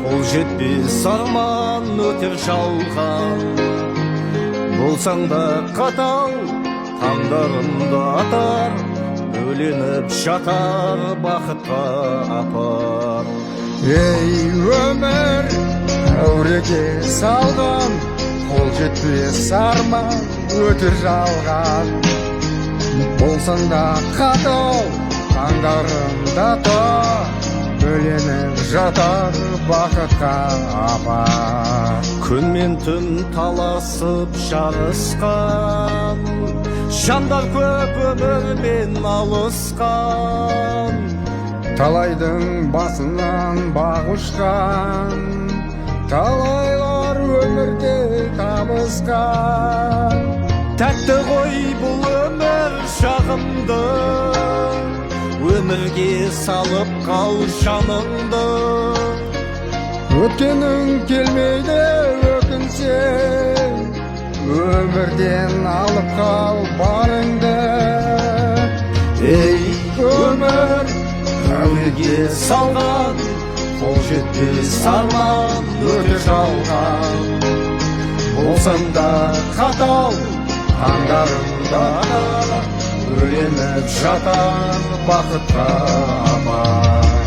қол жетпес арман өтер жалған. Болсаң да қатал, таңдарында атар, бөленіп жатар бақытқа апар. Ей өмір, әуреге салған, қол жетпес арман өтер жалған. Болсаң да қатал, таңдарында атар, бөленіп жатар бақытқа апар. Күн мен түн таласып жарысқан, жандар көп өмірмен алысқан. Талайдың басынан баг ұшқан, талайлар өмірде табысқан. Тәтті ғой бұл өмір жағымды, өмірге салып қал жаныңды. Өткенің келмейді өкінсең, өмірден алып қал барыңды. Ей өмір, әуреге салған, қол жетпес арман өтер жалған. Болсаң да қатал, таңдарында бөленіп жатар бақытқа апар.